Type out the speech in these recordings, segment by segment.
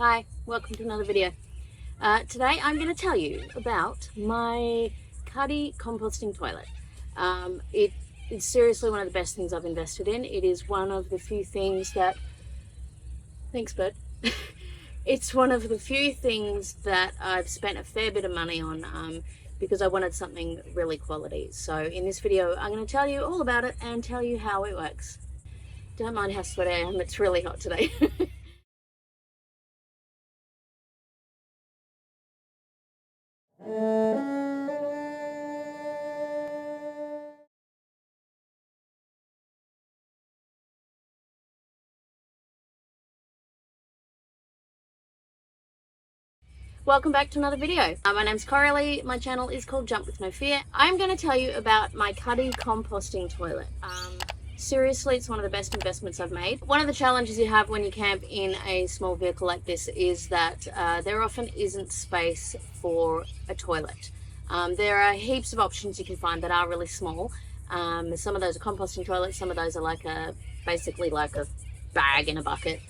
Hi, welcome to another video. Today I'm going to tell you about my Cuddy composting toilet. It is seriously one of the best things I've invested in. It is one of the few things that... Thanks, bud. It's one of the few things that I've spent a fair bit of money on because I wanted something really quality. So in this video I'm going to tell you all about it and tell you how it works. Don't mind how sweaty I am, it's really hot today. Welcome back to another video. My name's Coralie. My channel is called Jump With No Fear. I'm going to tell you about my Cuddy composting toilet. Seriously, it's one of the best investments I've made. One of the challenges you have when you camp in a small vehicle like this is that there often isn't space for a toilet. There are heaps of options you can find that are really small. Some of those are composting toilets, some of those are basically like a bag in a bucket.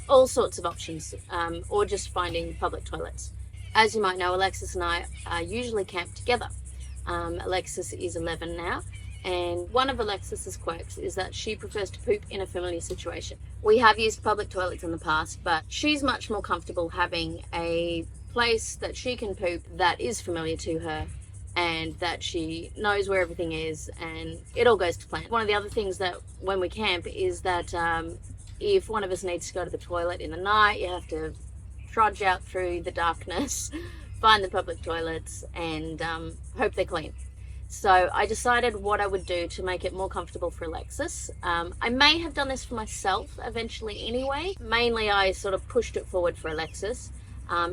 All sorts of options, or just finding public toilets. As you might know, Alexis and I usually camp together. Alexis is 11 now, and one of Alexis's quirks is that she prefers to poop in a familiar situation. We have used public toilets in the past, but she's much more comfortable having a place that she can poop that is familiar to her and that she knows where everything is, and it all goes to plan. One of the other things that when we camp is that if one of us needs to go to the toilet in the night, you have to trudge out through the darkness, find the public toilets, and hope they're clean. So I decided what I would do to make it more comfortable for Alexis. I may have done this for myself eventually anyway. Mainly I sort of pushed it forward for Alexis,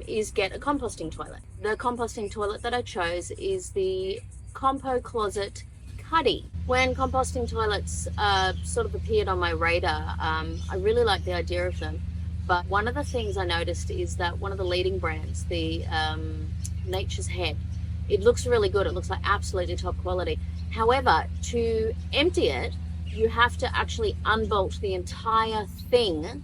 is get a composting toilet. The composting toilet that I chose is the Compo Closet Cuddy. When composting toilets sort of appeared on my radar, I really liked the idea of them. But one of the things I noticed is that one of the leading brands, the Nature's Head, it looks really good. It looks like absolutely top quality. However, to empty it, you have to actually unbolt the entire thing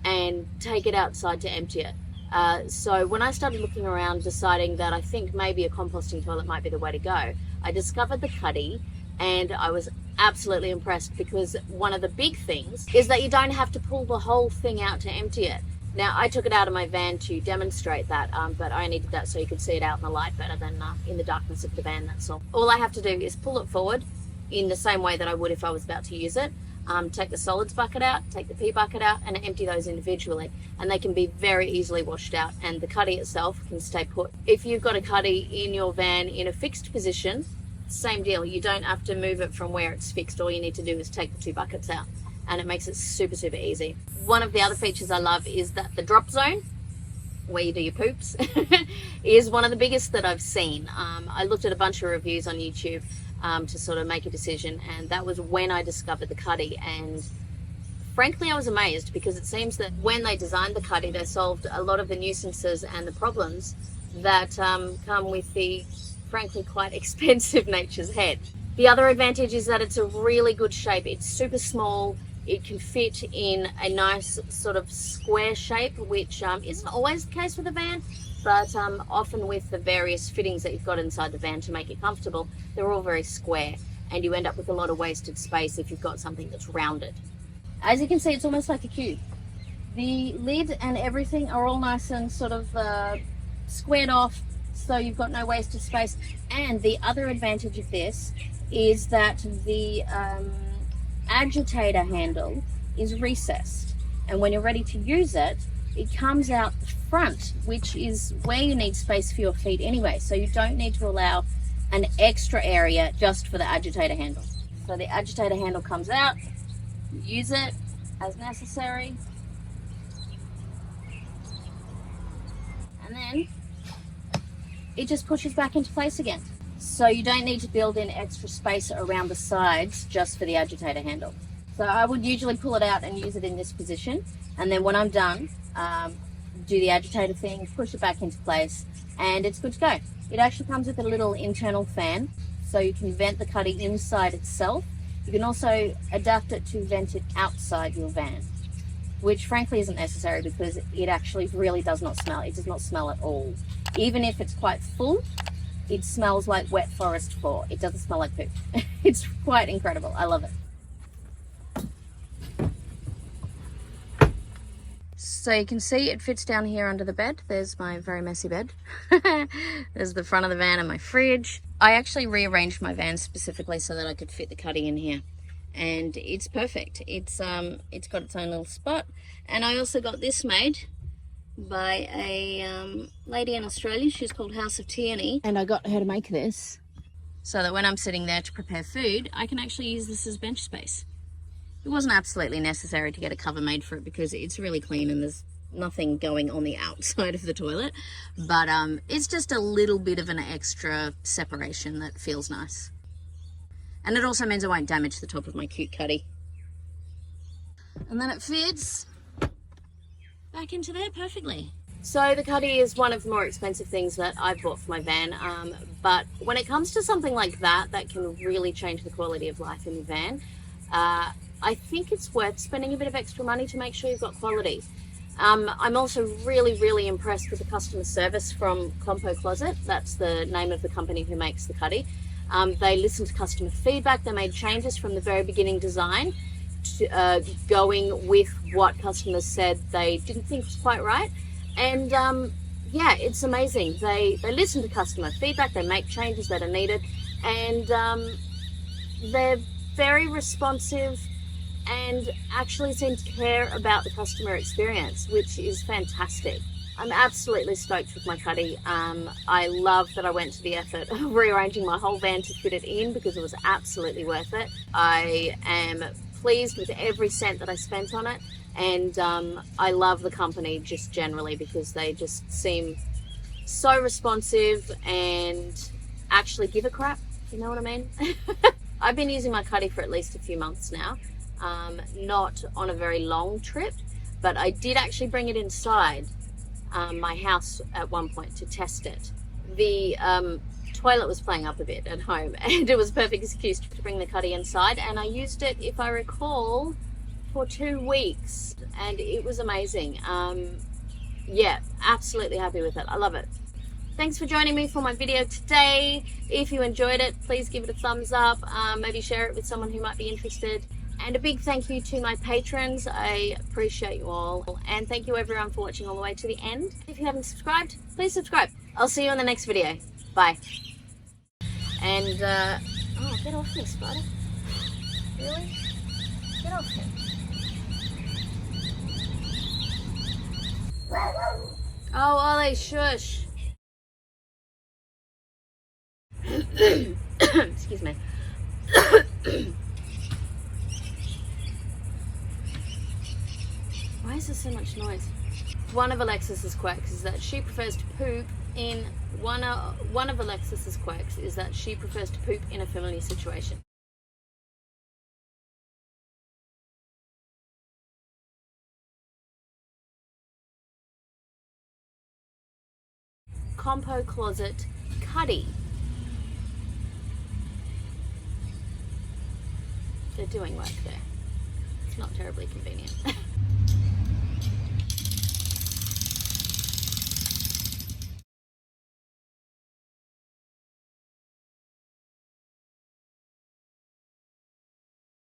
and take it outside to empty it. So when I started looking around, deciding that I think maybe a composting toilet might be the way to go, I discovered the Cuddy, and I was absolutely impressed because one of the big things is that you don't have to pull the whole thing out to empty it. Now, I took it out of my van to demonstrate that, but I only did that so you could see it out in the light better than in the darkness of the van, that's all. All I have to do is pull it forward in the same way that I would if I was about to use it. Take the solids bucket out, take the pee bucket out, and empty those individually. And they can be very easily washed out, and the Cuddy itself can stay put. If you've got a Cuddy in your van in a fixed position, same deal. You don't have to move it from where it's fixed. All you need to do is take the two buckets out, and it makes it super, super easy. One of the other features I love is that the drop zone, where you do your poops, is one of the biggest that I've seen. I looked at a bunch of reviews on YouTube to sort of make a decision, and that was when I discovered the Cuddy. And frankly, I was amazed because it seems that when they designed the Cuddy, they solved a lot of the nuisances and the problems that come with the frankly quite expensive Nature's Head. The other advantage is that it's a really good shape. It's super small. It can fit in a nice sort of square shape, which isn't always the case with a van, but often with the various fittings that you've got inside the van to make it comfortable, they're all very square, and you end up with a lot of wasted space if you've got something that's rounded. As you can see, it's almost like a cube. The lid and everything are all nice and sort of squared off, so you've got no wasted space. And the other advantage of this is that the agitator handle is recessed, and when you're ready to use it, it comes out the front, which is where you need space for your feet anyway, so you don't need to allow an extra area just for the agitator handle. So the agitator handle comes out, use it as necessary, and then it just pushes back into place again. So you don't need to build in extra space around the sides just for the agitator handle. So I would usually pull it out and use it in this position, and then when I'm done, do the agitator thing, push it back into place, and it's good to go. It actually comes with a little internal fan, so you can vent the Cuddy inside itself. You can also adapt it to vent it outside your van. which frankly isn't necessary because it actually really does not smell. It does not smell at all. Even if it's quite full, it smells like wet forest floor. It doesn't smell like poop. It's quite incredible. I love it. So you can see it fits down here under the bed. There's my very messy bed. There's the front of the van and my fridge. I actually rearranged my van specifically so that I could fit the cuddy in here. And it's perfect. It's got its own little spot. And I also got this made by a lady in Australia. She's called House of Tierney. And I got her to make this so that when I'm sitting there to prepare food, I can actually use this as bench space. It wasn't absolutely necessary to get a cover made for it because it's really clean and there's nothing going on the outside of the toilet. But it's just a little bit of an extra separation that feels nice. And it also means I won't damage the top of my cute cuddy. And then it fits back into there perfectly. So the cuddy is one of the more expensive things that I've bought for my van. But when it comes to something like that, that can really change the quality of life in the van, I think it's worth spending a bit of extra money to make sure you've got quality. I'm also really impressed with the customer service from Compo Closet. That's the name of the company who makes the cuddy. They listened to customer feedback. They made changes from the very beginning design to going with what customers said they didn't think was quite right. And yeah, it's amazing. They listen to customer feedback. They make changes that are needed, and they're very responsive and actually seem to care about the customer experience, which is fantastic. I'm absolutely stoked with my cuddy. I love that I went to the effort of rearranging my whole van to fit it in because it was absolutely worth it. I am pleased with every cent that I spent on it, and I love the company just generally because they just seem so responsive and actually give a crap, you know what I mean? I've been using my cuddy for at least a few months now. Not on a very long trip, but I did actually bring it inside my house at one point to test it. The toilet was playing up a bit at home and it was a perfect excuse to bring the cuddy inside, and I used it, if I recall, for 2 weeks and it was amazing. Yeah, absolutely happy with it. I love it. Thanks for joining me for my video today. If you enjoyed it, please give it a thumbs up, maybe share it with someone who might be interested. And a big thank you to my patrons. I appreciate you all. And thank you everyone for watching all the way to the end. If you haven't subscribed, please subscribe. I'll see you in the next video. Bye. And, oh, get off me, spider. Really? Get off me. Oh, Ollie, shush. Excuse me. Why is there so much noise? One of Alexis's quirks is that she prefers to poop in one of Alexis's quirks is that she prefers to poop in a familiar situation. Compo Closet cuddy. They're doing work there. It's not terribly convenient.